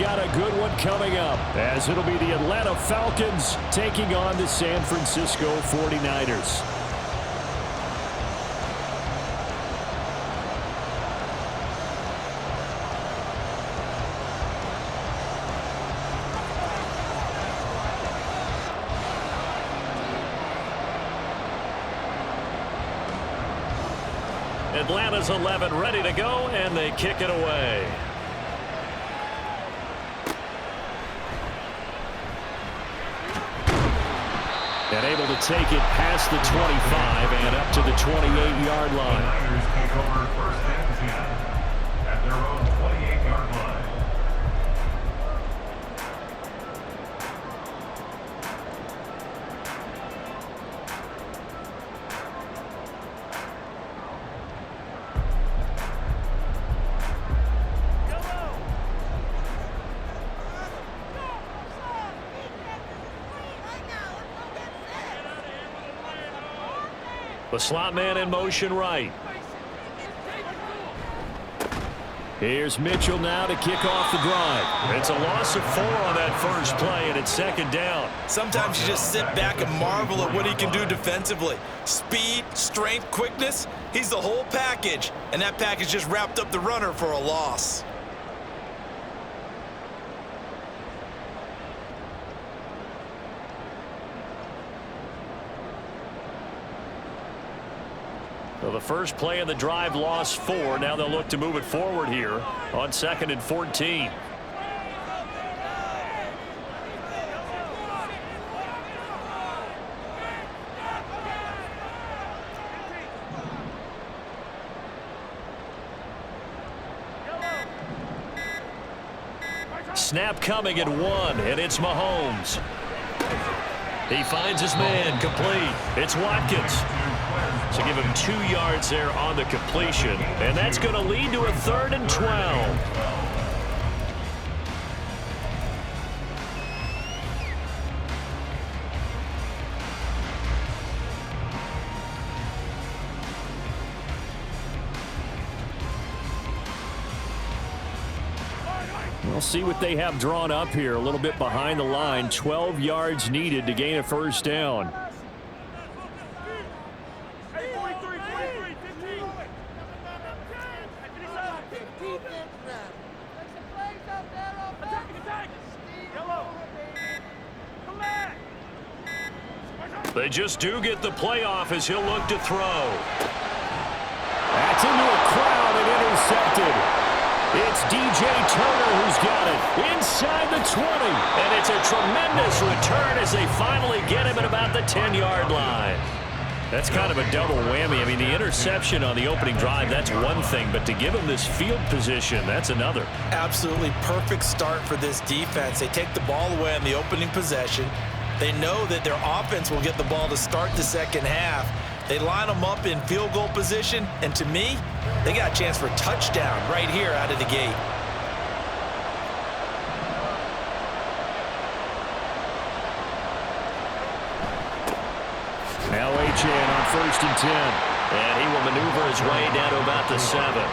got a good one coming up, as it'll be the Atlanta Falcons taking on the San Francisco 49ers. Atlanta's 11 ready to go, and they kick it away. And able to take it past the 25 and up to the 28-yard line. The Niners take over first and 10 at their own 28-yard line. The slot man in motion right. Here's Mitchell now to kick off the drive. It's a loss of 4 on that first play, and it's second down. Sometimes you just sit back and marvel at what he can do defensively. Speed, strength, quickness, he's the whole package. And that package just wrapped up the runner for a loss. So the first play of the drive lost 4. Now they'll look to move it forward here on 2nd and 14. Snap coming at 1, and it's Mahomes. He finds his man, complete. It's Watkins. So give him 2 yards there on the completion. And that's going to lead to a 3rd and 12. We'll see what they have drawn up here. A little bit behind the line. 12 yards needed to gain a first down. They just do get the playoff as he'll look to throw. That's into a crowd and intercepted. It's DJ Turner who's got it inside the 20. And it's a tremendous return as they finally get him at about the 10-yard line. That's kind of a double whammy. I mean, the interception on the opening drive, that's one thing. But to give him this field position, that's another. Absolutely perfect start for this defense. They take the ball away on the opening possession. They know that their offense will get the ball to start the second half. They line them up in field goal position, and to me, they got a chance for a touchdown right here out of the gate. Now Achane on 1st and 10. And he will maneuver his way down to about the 7.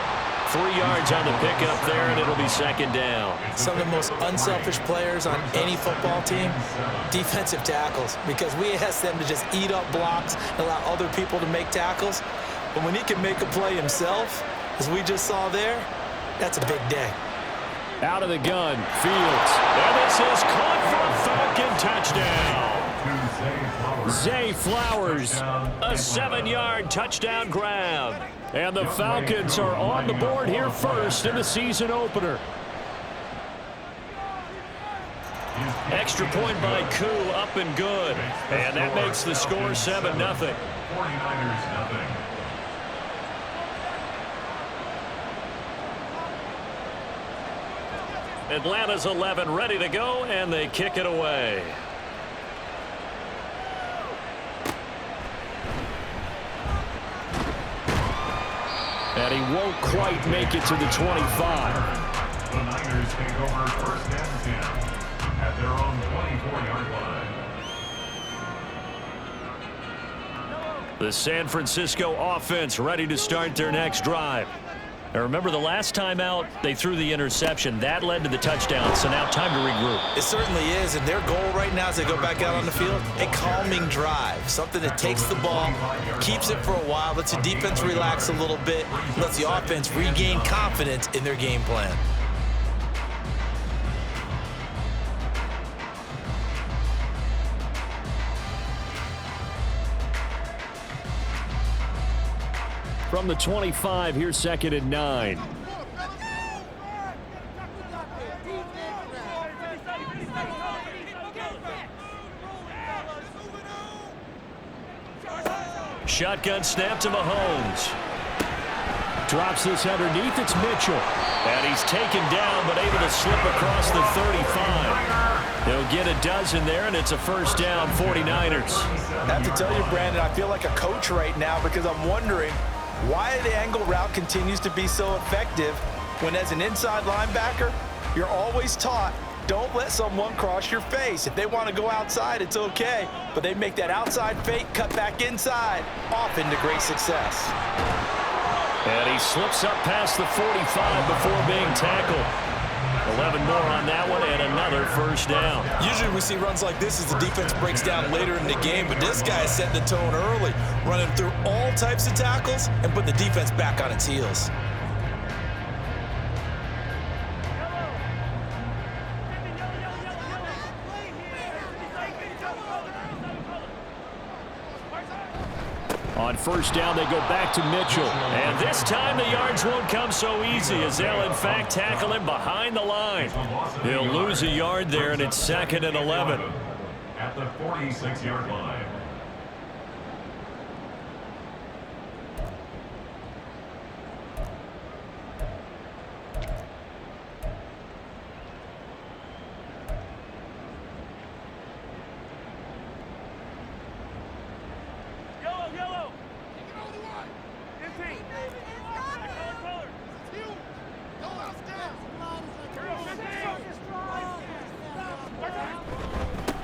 3 yards on the pickup there, and it'll be second down. Some of the most unselfish players on any football team, defensive tackles, because we ask them to just eat up blocks and allow other people to make tackles. But when he can make a play himself, as we just saw there, that's a big day. Out of the gun, Fields. And this is caught for a Falcon touchdown. Zay Flowers, a 7-yard touchdown grab. And the Falcons are on the board here first in the season opener. Extra point by Koo, up and good. And that makes the score 7-0. 49ers 0. Atlanta's 11 ready to go, and they kick it away. And he won't quite make it to the 25. The Niners take over first and 10 at their own 24-yard line. The San Francisco offense ready to start their next drive. Now remember, the last time out, they threw the interception. That led to the touchdown, so now time to regroup. It certainly is, and their goal right now as they go back out on the field, a calming drive, something that takes the ball, keeps it for a while, lets the defense relax a little bit, lets the offense regain confidence in their game plan. From the 25, here's 2nd and 9. Shotgun snap to Mahomes. Drops this underneath. It's Mitchell. And he's taken down, but able to slip across the 35. He'll get a dozen there, and it's a first down, 49ers. I have to tell you, Brandon, I feel like a coach right now because I'm wondering why the angle route continues to be so effective when, as an inside linebacker, you're always taught, don't let someone cross your face. If they want to go outside, it's okay. But they make that outside fake, cut back inside, often to great success. And he slips up past the 45 before being tackled. 11 more on that one, and another first down. Usually we see runs like this as the defense breaks down later in the game, but this guy is setting the tone early, running through all types of tackles and putting the defense back on its heels. On first down, they go back to Mitchell. And this time the yards won't come so easy as they'll, in fact, tackle him behind the line. He'll lose a yard there, and it's 2nd and 11. At the 46-yard line.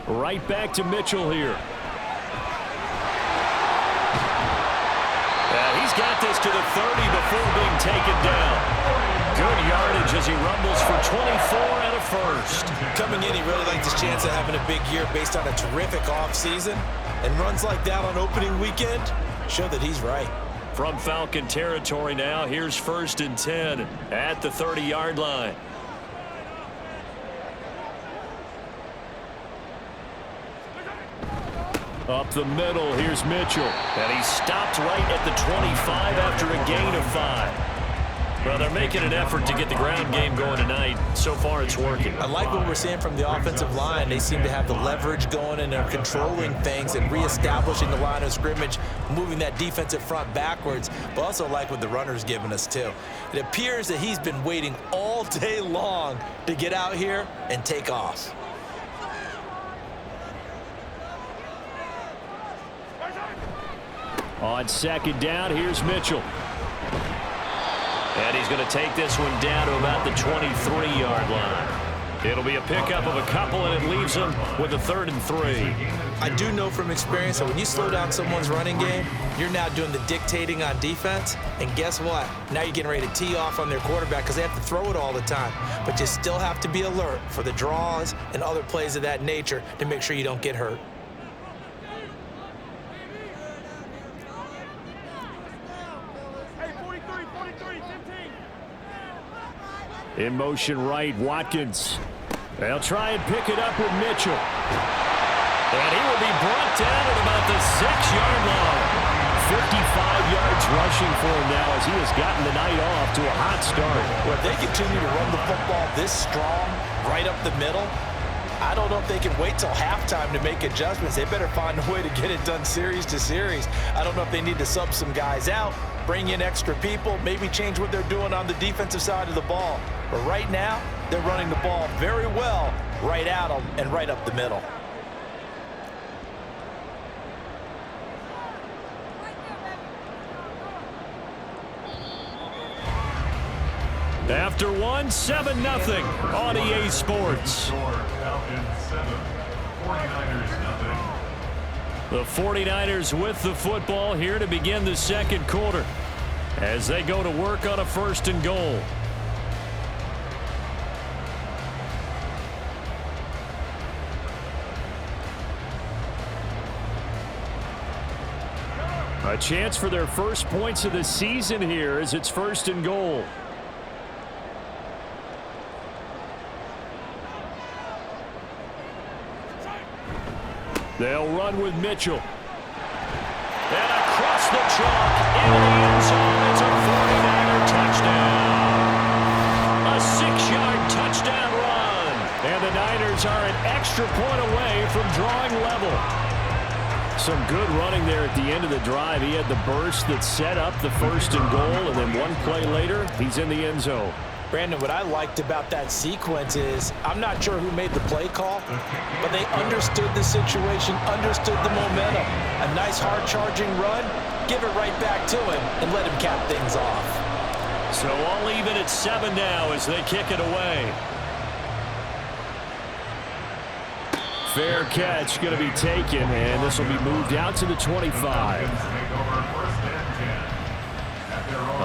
Right back to Mitchell here. He's got this to the 30 before being taken down. Good yardage as he rumbles for 24 and a first. Coming in, he really liked his chance of having a big year based on a terrific offseason. And runs like that on opening weekend show that he's right. From Falcon territory now, here's 1st and 10 at the 30-yard line. Up the middle, here's Mitchell. And he stopped right at the 25 after a gain of 5. Well, they're making an effort to get the ground game going tonight. So far, it's working. I like what we're seeing from the offensive line. They seem to have the leverage going, and they're controlling things and reestablishing the line of scrimmage, moving that defensive front backwards, but also like what the runner's giving us, too. It appears that he's been waiting all day long to get out here and take off. On 2nd down, here's Mitchell. And he's going to take this one down to about the 23-yard line. It'll be a pickup of a couple, and it leaves him with a 3rd and 3. I do know from experience that when you slow down someone's running game, you're now doing the dictating on defense. And guess what? Now you're getting ready to tee off on their quarterback because they have to throw it all the time. But you still have to be alert for the draws and other plays of that nature to make sure you don't get hurt. In motion right, Watkins. They'll try and pick it up with Mitchell. And he will be brought down at about the 6-yard line. 55 yards rushing for him now as he has gotten the night off to a hot start. Well, if they continue to run the football this strong, right up the middle, I don't know if they can wait till halftime to make adjustments. They better find a way to get it done series to series. I don't know if they need to sub some guys out, bring in extra people, maybe change what they're doing on the defensive side of the ball. But right now, they're running the ball very well right at them and right up the middle. After one, 7-0 on EA Sports. The 49ers with the football here to begin the second quarter. as they go to work on a 1st and goal. A chance for their first points of the season here as it's 1st and goal. They'll run with Mitchell. And across the chalk into the end zone. It's a 49er touchdown. A 6-yard touchdown run. And the Niners are an extra point away from drawing level. Some good running there at the end of the drive. He had the burst that set up the 1st and goal, and then one play later, he's in the end zone. Brandon, what I liked about that sequence is I'm not sure who made the play call, but they understood the situation, understood the momentum. A nice hard-charging run, give it right back to him, and let him cap things off. So all even at 7 now as they kick it away. Fair catch going to be taken, and this will be moved out to the 25.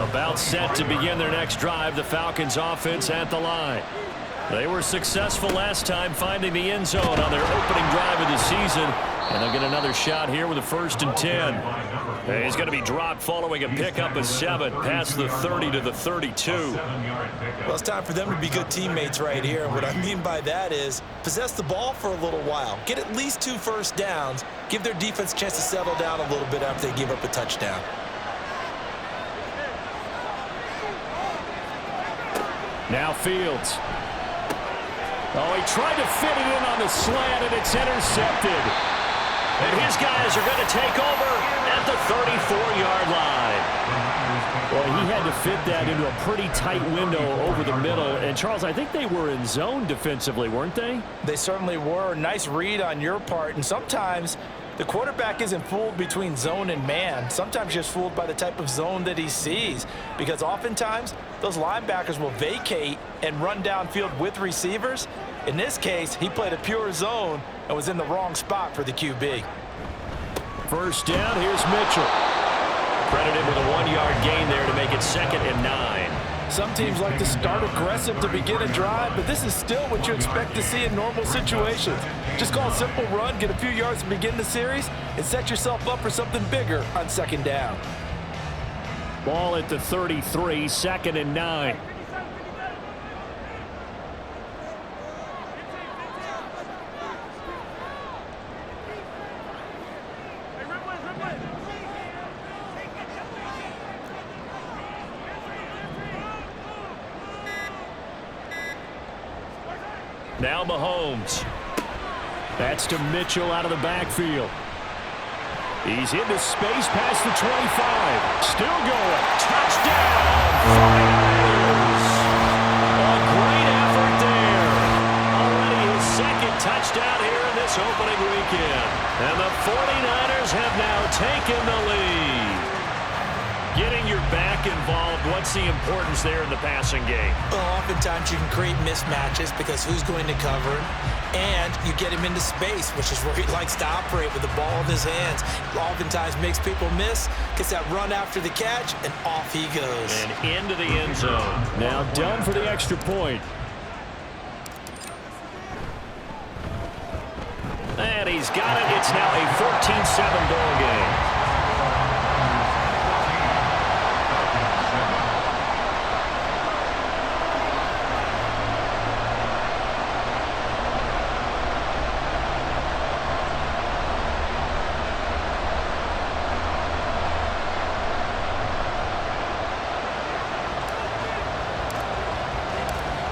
About set to begin their next drive, the Falcons offense at the line. They were successful last time finding the end zone on their opening drive of the season, and they'll get another shot here with a 1st and 10. He's going to be dropped following a pickup of 7 past the 30 to the 32. Well, it's time for them to be good teammates right here. And what I mean by that is possess the ball for a little while. Get at least 2 first downs. Give their defense a chance to settle down a little bit after they give up a touchdown. Now Fields. Oh, he tried to fit it in on the slant, and it's intercepted. And his guys are going to take over at the 34-yard line. Well, he had to fit that into a pretty tight window over the middle. And, Charles, I think they were in zone defensively, weren't they? They certainly were. Nice read on your part. And sometimes the quarterback isn't fooled between zone and man. Sometimes just fooled by the type of zone that he sees. Because oftentimes, those linebackers will vacate and run downfield with receivers. In this case, he played a pure zone and was in the wrong spot for the QB. First down, here's Mitchell. Credited with a 1-yard gain there to make it 2nd and 9. Some teams like to start aggressive to begin a drive, but this is still what you expect to see in normal situations. Just call a simple run, get a few yards to begin the series, and set yourself up for something bigger on 2nd down. Ball at the 33, 2nd and 9. Now Mahomes. That's to Mitchell out of the backfield. He's into space past the 25. Still going. Touchdown! Finals! A great effort there. Already his 2nd touchdown here in this opening weekend. And the 49ers have now taken the lead. Getting your back involved, what's the importance there in the passing game? Well, oftentimes you can create mismatches because who's going to cover him, and you get him into space, which is where he likes to operate with the ball in his hands. Oftentimes makes people miss, gets that run after the catch, and off he goes. And into the end zone. Now done for the extra point. And he's got it. It's now a 14-7 ball game.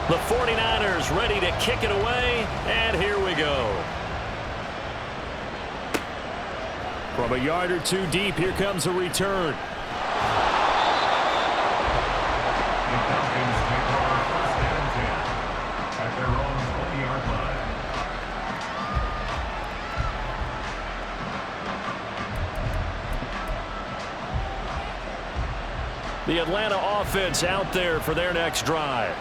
The 49ers ready to kick it away, and here we go. From a yard or two deep, here comes a return. At their own 20-yard line. The Atlanta offense out there for their next drive.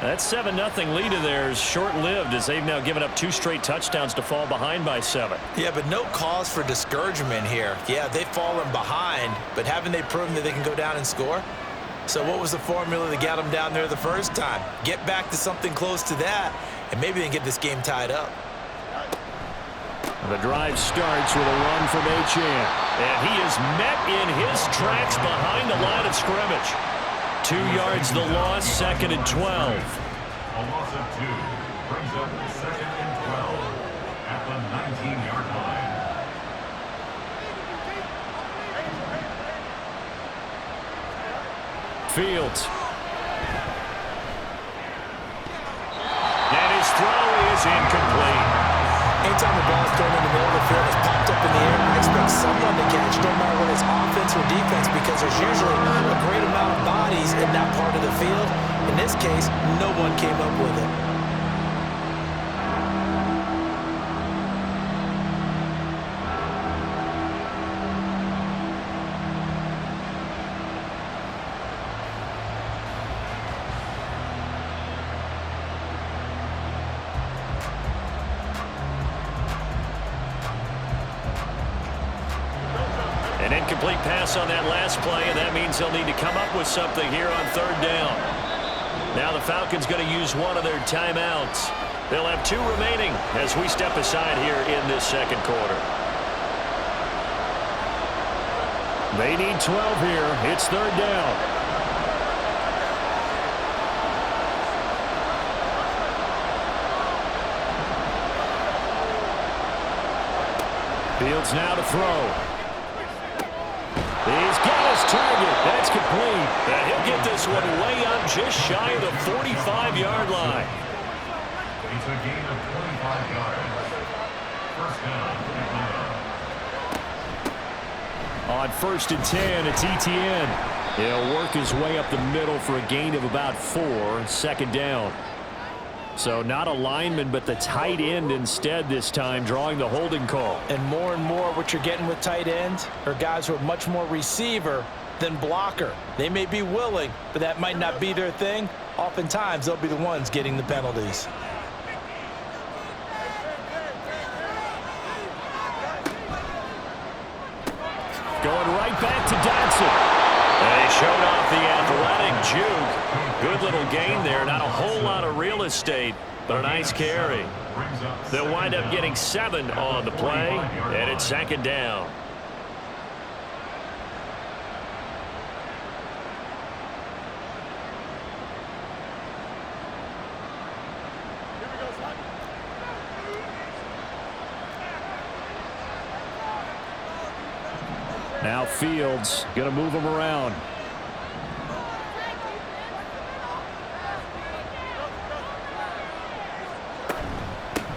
That 7-0 lead of theirs short-lived as they've now given up 2 straight touchdowns to fall behind by 7. Yeah, but no cause for discouragement here. Yeah, they've fallen behind, but haven't they proven that they can go down and score? So what was the formula that got them down there the first time? Get back to something close to that, and maybe they can get this game tied up. The drive starts with a run from Achane. And he is met in his tracks behind the line of scrimmage. 2 yards the loss, 2nd and 12. A loss of 2 brings up 2nd and 12 at the 19-yard line. Fields. And his throw is incomplete. Anytime the ball is thrown in the middle of the field, it's popped up in the air, I expect someone to catch, no matter whether it's offense or defense, because there's usually a great amount of bodies in that part of the field. In this case, no one came up with it. An incomplete pass on that last play, and that means they'll need to come up with something here on 3rd down. Now the Falcons going to use one of their timeouts. They'll have 2 remaining as we step aside here in this 2nd quarter. They need 12 here. It's 3rd down. Fields now to throw. He's got his target. That's complete. And he'll get this one way up just shy of the 45-yard line. It's a gain of 25 yards. First down, Atlanta. On 1st and 10, it's ETN. He'll work his way up the middle for a gain of about 4. 2nd down. So not a lineman, but the tight end instead this time, drawing the holding call. And more what you're getting with tight ends are guys who are much more receiver than blocker. They may be willing, but that might not be their thing. Oftentimes, they'll be the ones getting the penalties. Going right back to Dodson. And he showed off the athletic juke. Good little gain there. Not a whole lot of real estate, but a nice carry. They'll wind up getting 7 on the play, and it's 2nd down. Now Fields going to move him around.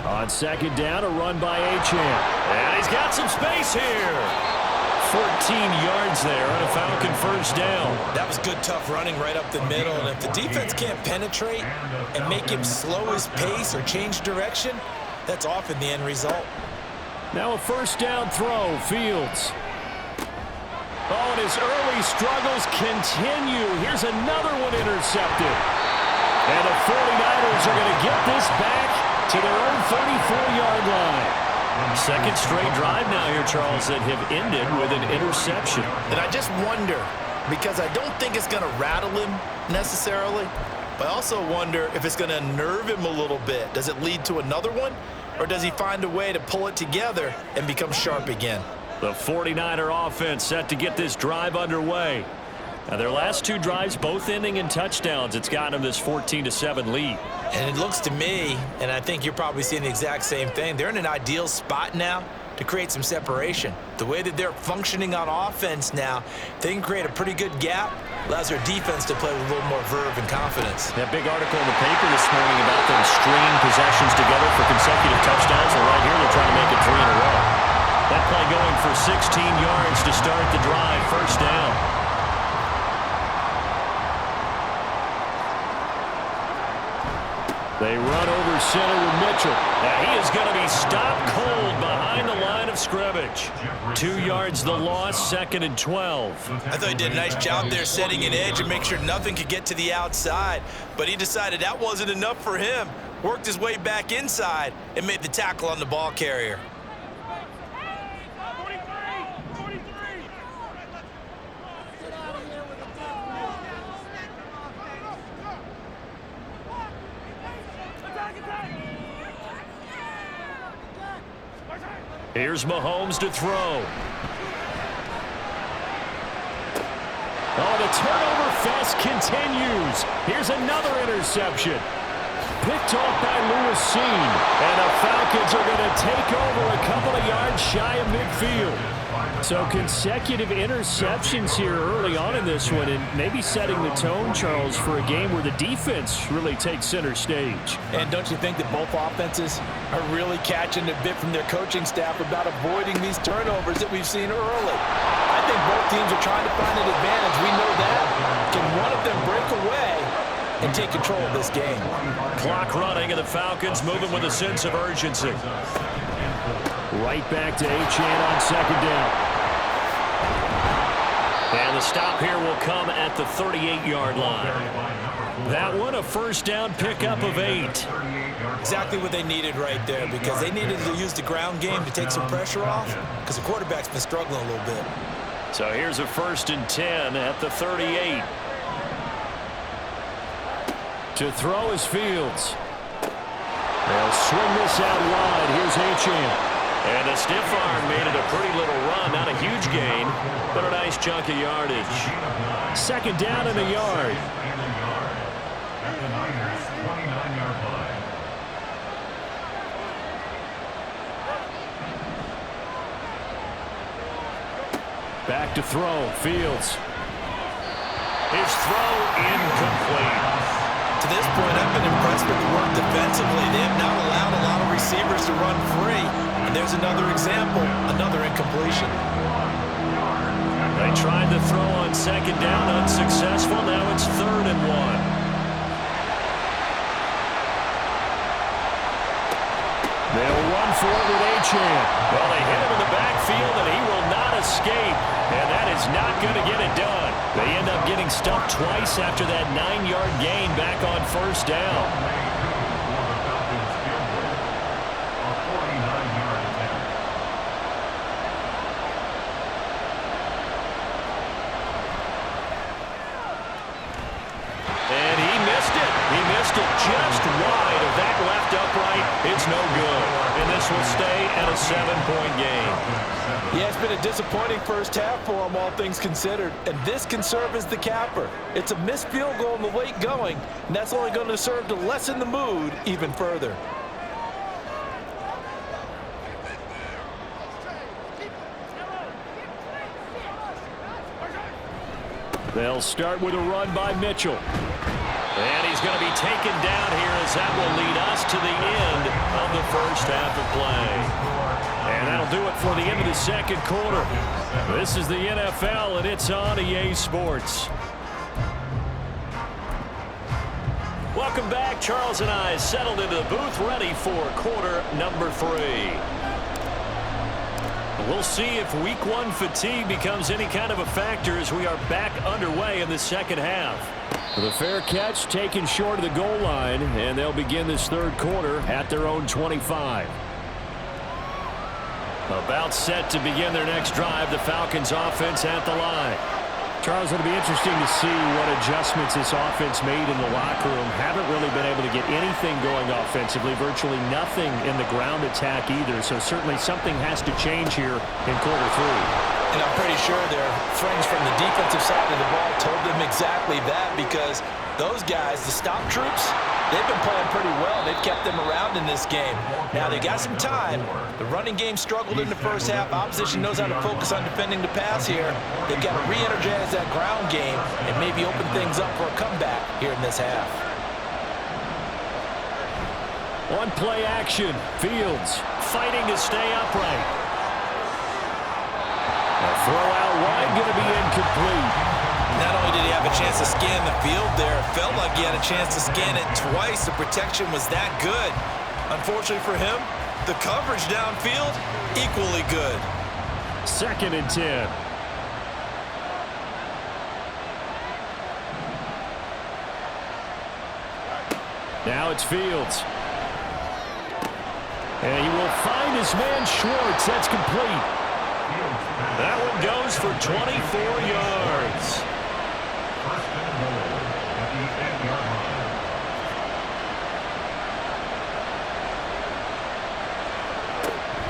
On 2nd down, a run by Achane. And he's got some space here. 14 yards there on a Falcon 1st down. That was good, tough running right up the middle. And if the defense can't penetrate and make him slow his pace or change direction, that's often the end result. Now a 1st down throw, Fields. Oh, and his early struggles continue. Here's another one intercepted. And the 49ers are going to get this back to their own 34-yard line. 2nd straight drive now here, Charles, that have ended with an interception. And I just wonder, because I don't think it's going to rattle him necessarily, but I also wonder if it's going to unnerve him a little bit. Does it lead to another one, or does he find a way to pull it together and become sharp again? The 49er offense set to get this drive underway. Now their last 2 drives both ending in touchdowns. It's gotten them this 14-7 lead. And it looks to me, and I think you're probably seeing the exact same thing, they're in an ideal spot now to create some separation. The way that they're functioning on offense now, they can create a pretty good gap, allows their defense to play with a little more verve and confidence. That big article in the paper this morning about them stringing possessions together for consecutive touchdowns. Well, right here they're trying to make it 3 in a row. That play going for 16 yards to start the drive. 1st down. They run over center with Mitchell. Now he is going to be stopped cold behind the line of scrimmage. 2 yards the loss, 2nd and 12. I thought he did a nice job there setting an edge and make sure nothing could get to the outside. But he decided that wasn't enough for him. Worked his way back inside and made the tackle on the ball carrier. Here's Mahomes to throw. Oh, the turnover fest continues. Here's another interception. Picked off by Lewis Seen. And the Falcons are going to take over a couple of yards shy of midfield. So consecutive interceptions here early on in this one, and maybe setting the tone, Charles, for a game where the defense really takes center stage. And don't you think that both offenses are really catching a bit from their coaching staff about avoiding these turnovers that we've seen early? I think both teams are trying to find an advantage. We know that. Can one of them break away and take control of this game? Clock running, and the Falcons moving with a sense of urgency. Right back to Achane on 2nd down. And the stop here will come at the 38-yard line. That one, a first down pickup of 8. Exactly what they needed right there, because they needed to use the ground game to take some pressure off, because the quarterback's been struggling a little bit. So here's a 1st and 10 at the 38. To throw is Fields. They'll swing this out wide. Here's Achane. And a stiff arm made it a pretty little run. Not a huge gain, but a nice chunk of yardage. 2nd down and a yard. At the Niners' 29-yard line. Back to throw. Fields. His throw incomplete. To this point, I've been impressed with the work defensively. They have not allowed a lot of receivers to run free. And there's another example, another incompletion. They tried to throw on 2nd down, unsuccessful. Now it's 3rd and 1. They'll run for it with Achane. Well, they hit him in the backfield, and he will not escape. And that is not going to get it done. They end up getting stuffed twice after that 9-yard gain back on 1st down. Just wide of that left upright. It's no good. And this will stay at a 7-point game. Yeah, it's been a disappointing first half for them, all things considered. And this can serve as the capper. It's a missed field goal in the late going, and that's only going to serve to lessen the mood even further. They'll start with a run by Mitchell. And he's going to be taken down here as that will lead us to the end of the first half of play. And that'll do it for the end of the 2nd quarter. This is the NFL, and it's on EA Sports. Welcome back. Charles and I settled into the booth, ready for quarter number 3. We'll see if week 1 fatigue becomes any kind of a factor as we are back underway in the 2nd half. The fair catch taken short of the goal line, and they'll begin this 3rd quarter at their own 25. About set to begin their next drive, the Falcons offense at the line. Charles, it'll be interesting to see what adjustments this offense made in the locker room. Haven't really been able to get anything going offensively, virtually nothing in the ground attack either, so certainly something has to change here in quarter 3. And I'm pretty sure their friends from the defensive side of the ball told them exactly that, because those guys, the stop troops, they've been playing pretty well. They've kept them around in this game. Now, they got some time. The running game struggled in the first half. Opposition knows how to focus on defending the pass here. They've got to re-energize that ground game and maybe open things up for a comeback here in this half. On play action, Fields fighting to stay upright. A throw out wide, going to be incomplete. Not only did he have a chance to scan the field there, it felt like he had a chance to scan it twice. The protection was that good. Unfortunately for him, The coverage downfield, equally good. 2nd and 10. Now it's Fields. And he will find his man Schwartz. That's complete. That one goes for 24 yards.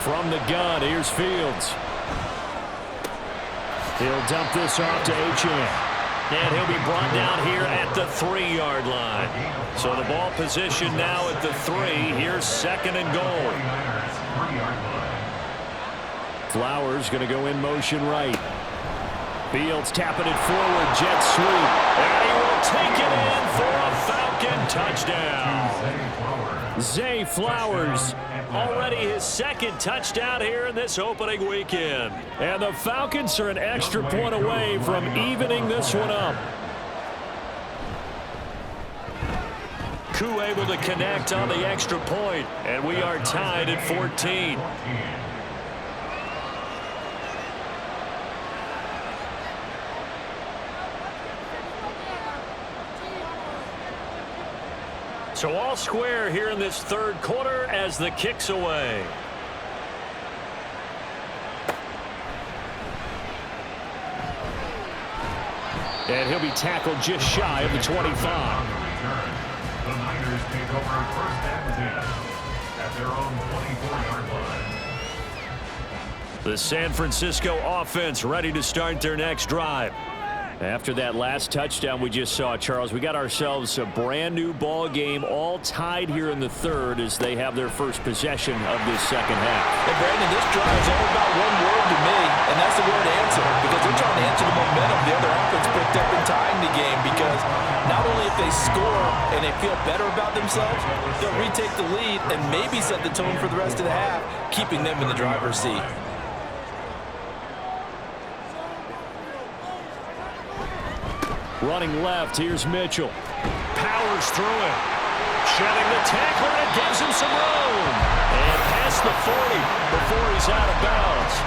From the gun, here's Fields. He'll dump this off to Achane. And he'll be brought down here at the 3-yard line. So the ball position now at the 3. Here's 2nd and goal. Flowers going to go in motion right. Fields tapping it forward. Jet sweep. And he will take it in for a Falcon touchdown. Zay Flowers. Already his 2nd touchdown here in this opening weekend. And the Falcons are an extra point away from evening this one up. Koo able to connect on the extra point, and we are tied at 14. So all square here in this 3rd quarter as the kick's away. And he'll be tackled just shy of the 25. The Niners take over 1st and 10 at their own 24-yard line. The San Francisco offense ready to start their next drive. After that last touchdown we just saw, Charles, we got ourselves a brand new ball game, all tied here in the 3rd as they have their first possession of this 2nd half. And Brandon, this drive is all about one word to me, and that's the word answer, because they're trying to answer the momentum the other offense picked up in tying the game, because not only if they score and they feel better about themselves, they'll retake the lead and maybe set the tone for the rest of the half, keeping them in the driver's seat. Running left, here's Mitchell. Powers through it. Shedding the tackler, and it gives him some room. And past the 40 before he's out of bounds.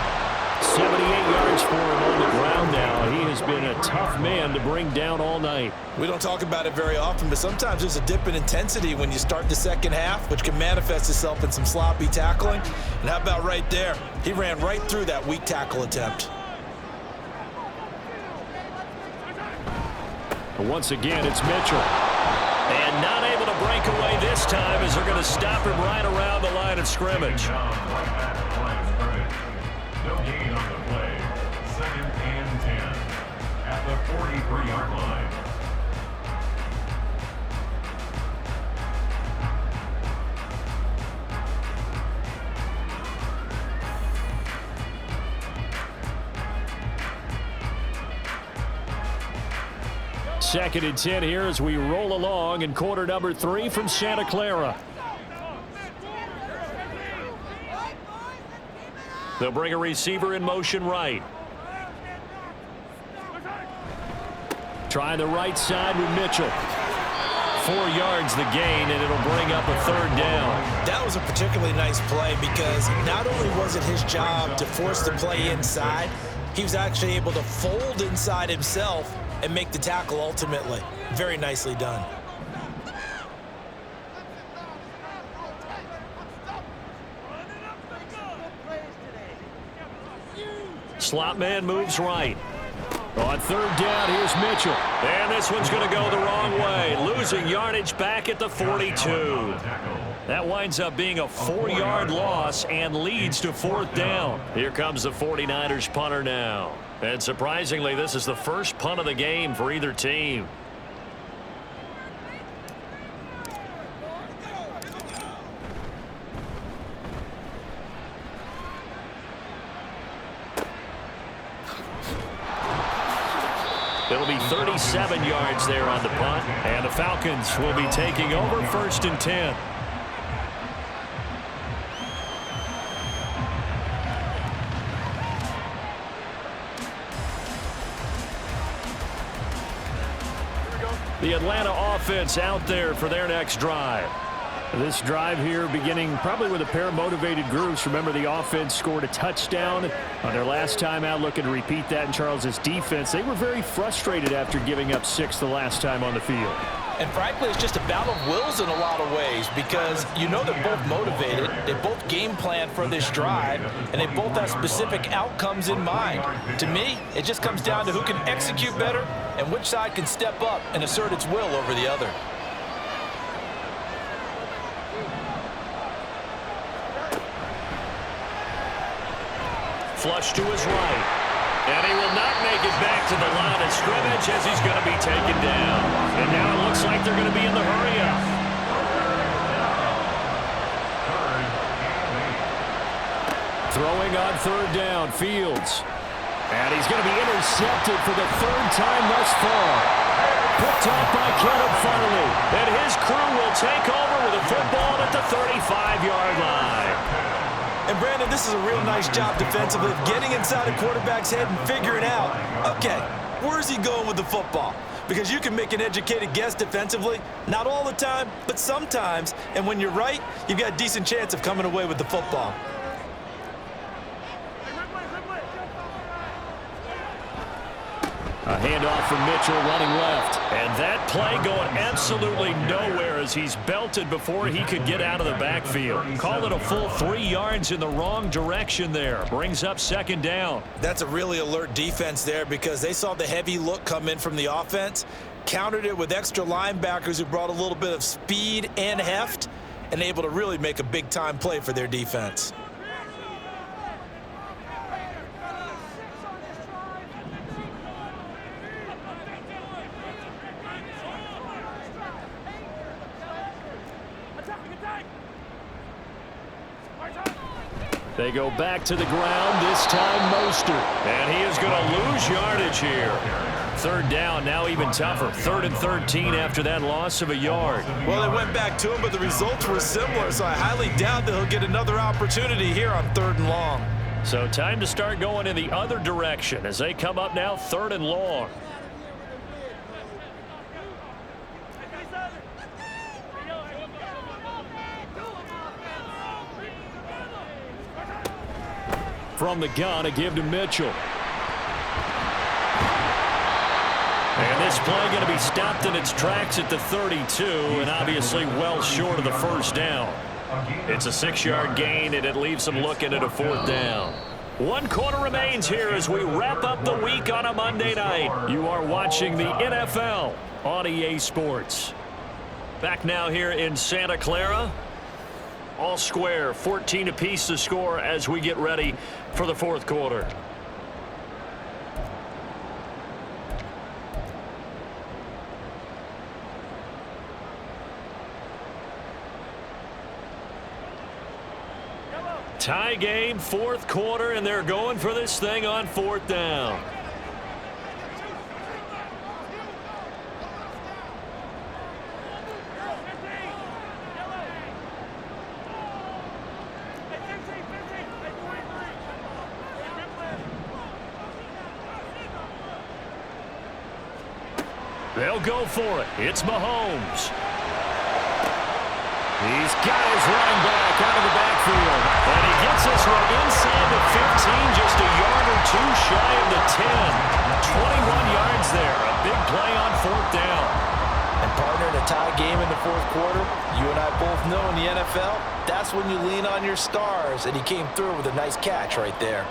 78 yards for him on the ground now. He has been a tough man to bring down all night. We don't talk about it very often, but sometimes there's a dip in intensity when you start the 2nd half, which can manifest itself in some sloppy tackling. And how about right there? He ran right through that weak tackle attempt. Once again, it's Mitchell. And not able to break away this time as they're going to stop him right around the line of scrimmage. No gain on the play. 2nd and 10 at the 43-yard line. Second and 10 here as we roll along in quarter number 3 from Santa Clara. They'll bring a receiver in motion right. Trying the right side with Mitchell. 4 yards the gain, and it'll bring up a 3rd down. That was a particularly nice play because not only was it his job to force the play inside, he was actually able to fold inside himself and make the tackle ultimately. Very nicely done. Slot man moves right. On 3rd down, here's Mitchell. And this one's going to go the wrong way. Losing yardage back at the 42. That winds up being a 4-yard loss and leads to 4th down. Here comes the 49ers punter now. And surprisingly, this is the first punt of the game for either team. It'll be 37 yards there on the punt. And the Falcons will be taking over 1st and 10. The Atlanta offense out there for their next drive. This drive here beginning probably with a pair of motivated groups. Remember, the offense scored a touchdown on their last time out, looking to repeat that in Charles's defense. They were very frustrated after giving up 6 the last time on the field. And frankly, it's just a battle of wills in a lot of ways because you know they're both motivated, they both game plan for this drive, and they both have specific outcomes in mind. To me, it just comes down to who can execute better and which side can step up and assert its will over the other. Flush to his right. And he will not make it back to the line of scrimmage as he's going to be taken down. And now it looks like they're going to be in the hurry-up. Throwing on 3rd down, Fields. And he's going to be intercepted for the 3rd time thus far. Picked off by Caleb Farley. And his crew will take over with a football at the 35-yard line. And, Brandon, this is a real nice job defensively of getting inside a quarterback's head and figuring out, okay, where's he going with the football? Because you can make an educated guess defensively, not all the time, but sometimes. And when you're right, you've got a decent chance of coming away with the football. A handoff from Mitchell running left. And that play going absolutely nowhere as he's belted before he could get out of the backfield. Call it a full 3 yards in the wrong direction there. Brings up 2nd down. That's a really alert defense there because they saw the heavy look come in from the offense, countered it with extra linebackers who brought a little bit of speed and heft, and able to really make a big-time play for their defense. They go back to the ground, this time Mostert. And he is going to lose yardage here. 3rd down, now even tougher. 3rd and 13 after that loss of a yard. Well, they went back to him, but the results were similar, so I highly doubt that he'll get another opportunity here on 3rd and long. So time to start going in the other direction as they come up now 3rd and long. From the gun, a give to Mitchell. And this play going to be stopped in its tracks at the 32, and obviously well short of the 1st down. It's a 6-yard gain, and it leaves them looking at a 4th down. 1 quarter remains here as we wrap up the week on a Monday night. You are watching the NFL on EA Sports. Back now here in Santa Clara. All square, 14 apiece to score as we get ready for the 4th quarter. Tie game, 4th quarter, and they're going for this thing on 4th down. They'll go for it. It's Mahomes. He's got his running back out of the backfield. And he gets this one inside the 15, just a yard or 2 shy of the 10. 21 yards there. A big play on 4th down. And partner, in a tie game in the 4th quarter, you and I both know in the NFL, that's when you lean on your stars. And he came through with a nice catch right there.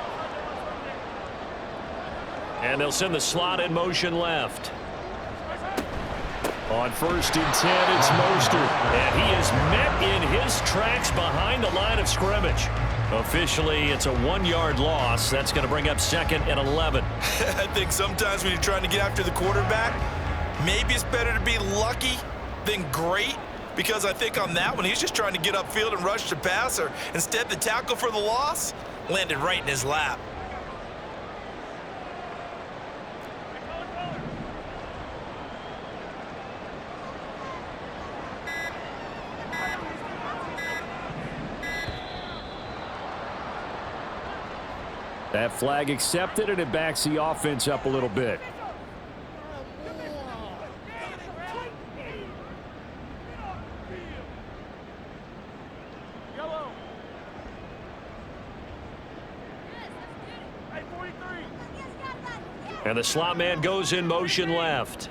And they'll send the slot in motion left. On 1st and 10, it's Mostert. And he is met in his tracks behind the line of scrimmage. Officially, it's a 1-yard loss. That's going to bring up 2nd and 11. I think sometimes when you're trying to get after the quarterback, maybe it's better to be lucky than great. Because I think on that one, he's just trying to get upfield and rush the passer. Instead, the tackle for the loss landed right in his lap. That flag accepted, and it backs the offense up a little bit. And the slot man goes in motion left.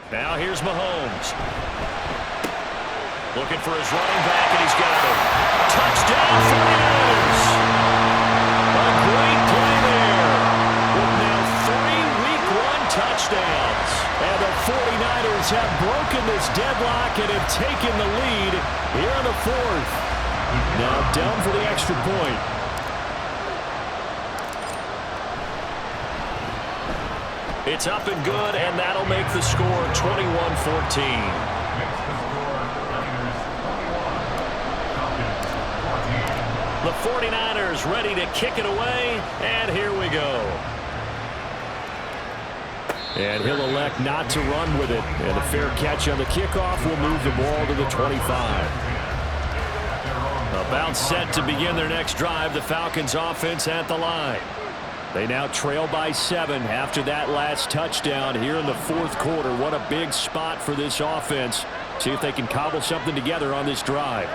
Now here's Mahomes. Looking for his running back, and he's got it. Touchdown, 49ers! A great play there. With now 3 Week 1 touchdowns. And the 49ers have broken this deadlock and have taken the lead here in the 4th. Now down for the extra point. It's up and good, and that'll make the score 21-14. The 49ers ready to kick it away, and here we go. And he'll elect not to run with it, and a fair catch on the kickoff will move the ball to the 25. About set to begin their next drive, the Falcons offense at the line. They now trail by 7 after that last touchdown here in the 4th quarter. What a big spot for this offense. See if they can cobble something together on this drive.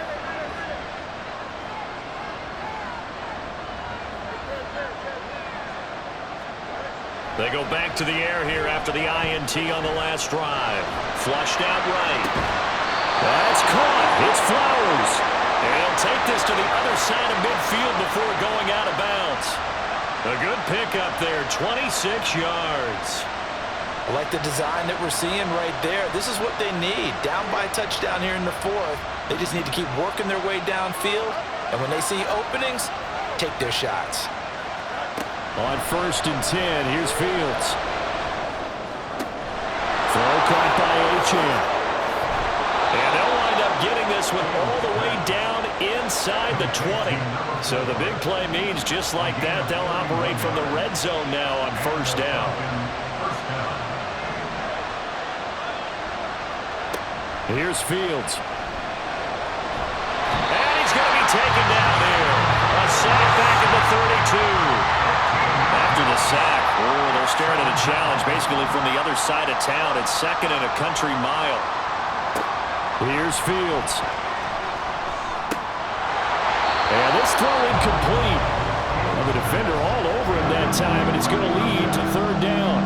They go back to the air here after the INT on the last drive. Flushed out right. That's caught. It's Flowers. And he'll take this to the other side of midfield before going out of bounds. A good pickup there, 26 yards. I like the design that we're seeing right there. This is what they need. Down by a touchdown here in the 4th. They just need to keep working their way downfield. And when they see openings, take their shots. On 1st and 10, here's Fields. Throw caught by Achane. And they'll wind up getting this one all the way down inside the 20. So the big play means just like that, they'll operate from the red zone now on 1st down. Here's Fields. And he's going to be taken down here. A sack back at the 32. After the sack, they're staring at a challenge basically from the other side of town. It's 2nd and a country mile. Here's Fields. And this throw incomplete. Well, the defender all over him that time, and it's going to lead to 3rd down.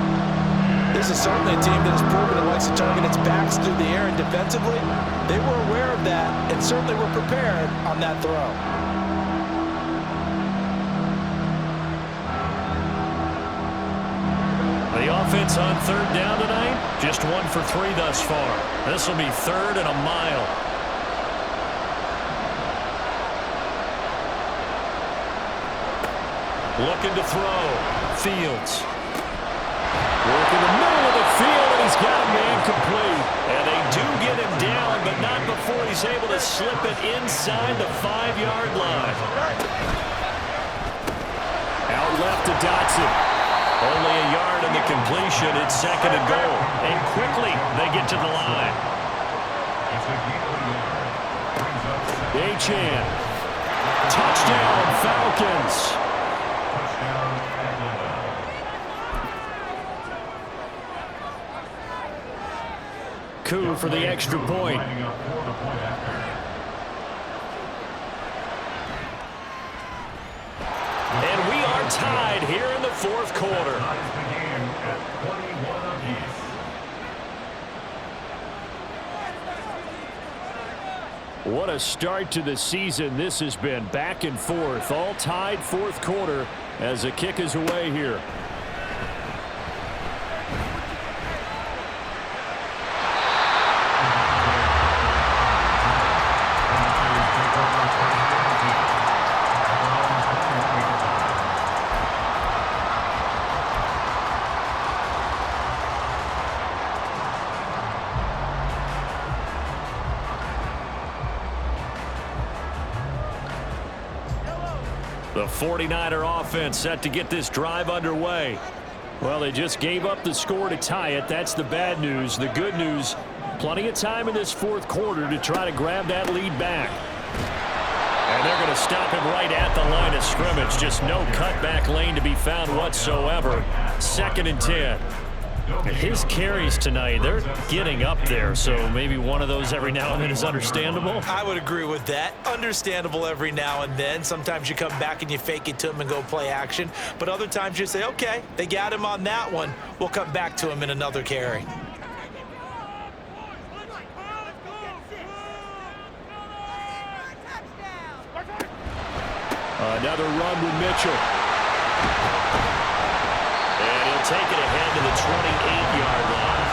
This is certainly a team that has proven it likes to target its backs through the air, and defensively, they were aware of that and certainly were prepared on that throw. The offense on 3rd down tonight, just 1 for 3 thus far. This will be 3rd and a mile. Looking to throw. Fields. Work in the middle of the field, and he's got a man complete. And they do get him down, but not before he's able to slip it inside the 5-yard line. Out left to Dotson. Only a yard in the completion. It's 2nd and goal. And quickly they get to the line. Achane. Touchdown, Falcons. Coup for the extra point. And we are tied here in the 4th quarter. What a start to the season this has been. Back and forth, all tied 4th quarter as the kick is away here. The 49er offense set to get this drive underway. Well, they just gave up the score to tie it. That's the bad news. The good news, plenty of time in this 4th quarter to try to grab that lead back. And they're going to stop him right at the line of scrimmage. Just no cutback lane to be found whatsoever. 2nd and 10. His carries tonight, they're getting up there, so maybe one of those every now and then is understandable. I would agree with that. Understandable every now and then. Sometimes you come back and you fake it to him and go play action. But other times you say, okay, they got him on that one. We'll come back to him in another carry. Another run with Mitchell. And he'll take it ahead to the 28-yard line.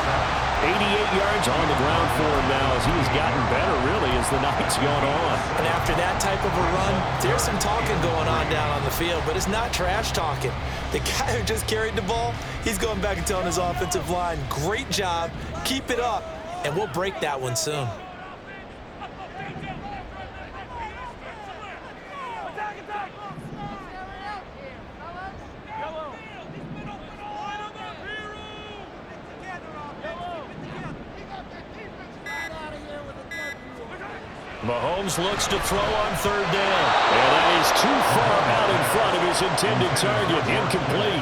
88 yards on the ground for him now as he's gotten better, really, as the night's gone on. And after that type of a run, there's some talking going on down on the field, but it's not trash talking. The guy who just carried the ball, he's going back and telling his offensive line, great job, keep it up, and we'll break that one soon. Mahomes looks to throw on 3rd down. And that is too far out in front of his intended target. Incomplete.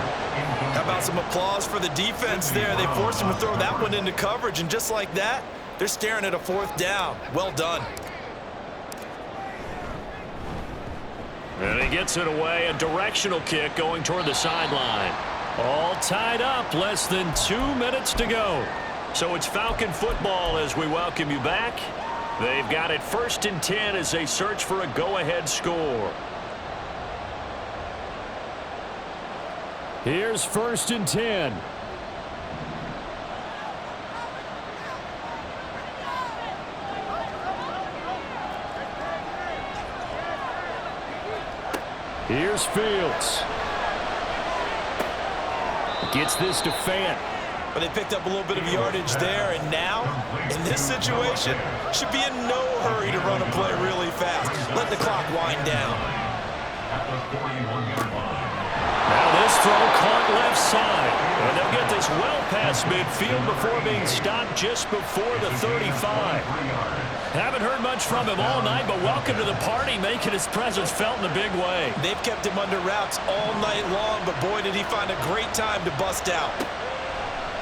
How about some applause for the defense there? They forced him to throw that one into coverage, and just like that, they're staring at a 4th down. Well done. And he gets it away. A directional kick going toward the sideline. All tied up. Less than 2 minutes to go. So it's Falcon football as we welcome you back. They've got it 1st and 10 as they search for a go-ahead score. Here's 1st and 10. Here's Fields. Gets this to Fant. But they picked up a little bit of yardage there, and now, in this situation, should be in no hurry to run a play really fast. Let the clock wind down. Now this throw caught left side. And they'll get this well past midfield before being stopped just before the 35. Haven't heard much from him all night, but welcome to the party, making his presence felt in a big way. They've kept him under wraps all night long, but boy, did he find a great time to bust out.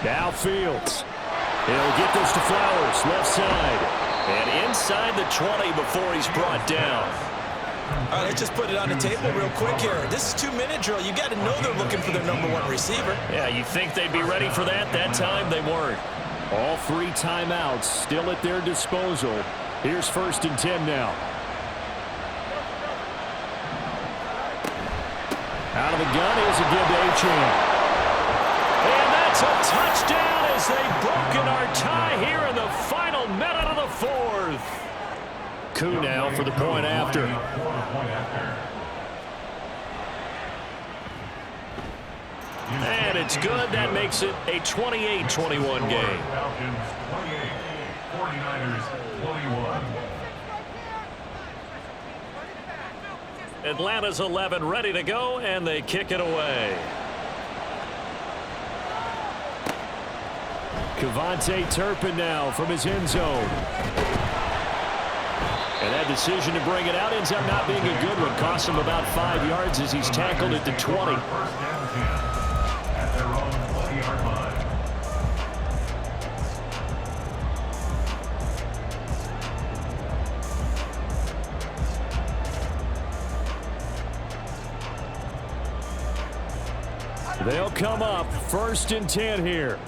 Now Fields. He'll get this to Flowers, left side. And inside the 20 before he's brought down. All right, let's just put it on the table real quick here. This is 2-minute drill. You got to know they're looking for their #1 receiver. Yeah, you think they'd be ready for that? That time they weren't. All 3 timeouts still at their disposal. Here's 1st and 10 now. Out of the gun is a give to Achane. And that's a touchdown as they've broken our tie here in the final minute of the 4th. Koo now for the point after. And it's good. That makes it a 28-21 game. Falcons 28, 49ers 21. Atlanta's 11 ready to go, and they kick it away. Kevontae Turpin now from his end zone. And that decision to bring it out ends up not being a good one. Costs him about 5 yards as he's tackled at the 20. First and 10 at their own 20-yard line. They'll come up 1st and 10 here.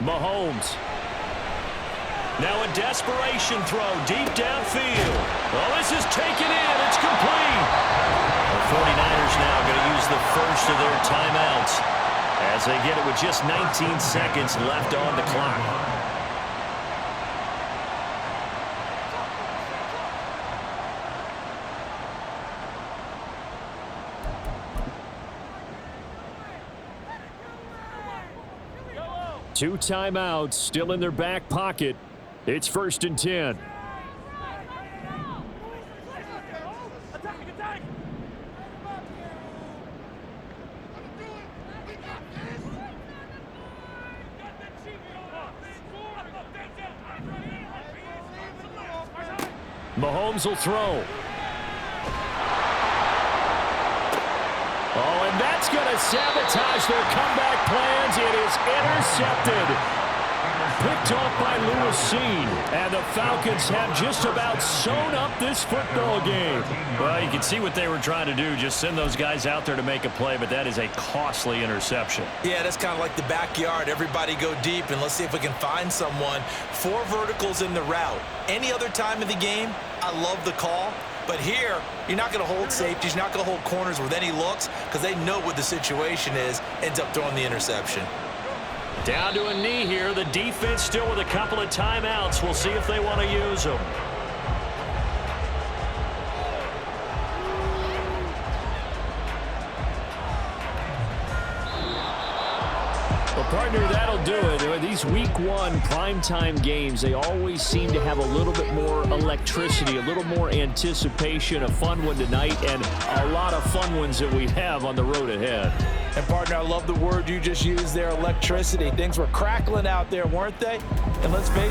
Mahomes. Now a desperation throw deep downfield. Oh, this is taken in. It's complete. The 49ers now going to use the first of their timeouts as they get it with just 19 seconds left on the clock. 2 timeouts still in their back pocket. It's 1st and 10. Mahomes will throw. Oh, and that's going to sabotage their comeback plans. It is intercepted. Picked off by Lewis. And the Falcons have just about sewn up this football game. Well, you can see what they were trying to do. Just send those guys out there to make a play, but that is a costly interception. Yeah, that's kind of like the backyard. Everybody go deep, and let's see if we can find someone. 4 verticals in the route. Any other time of the game, I love the call. But here, you're not going to hold safeties. You're not going to hold corners with any looks because they know what the situation is. Ends up throwing the interception. Down to a knee here. The defense still with a couple of timeouts. We'll see if they want to use them. Well, partner, that'll do it. These week 1 primetime games, they always seem to have a little bit more electricity, a little more anticipation. A fun one tonight, and a lot of fun ones that we have on the road ahead. And, partner, I love the word you just used there, electricity. Things were crackling out there, weren't they? And let's face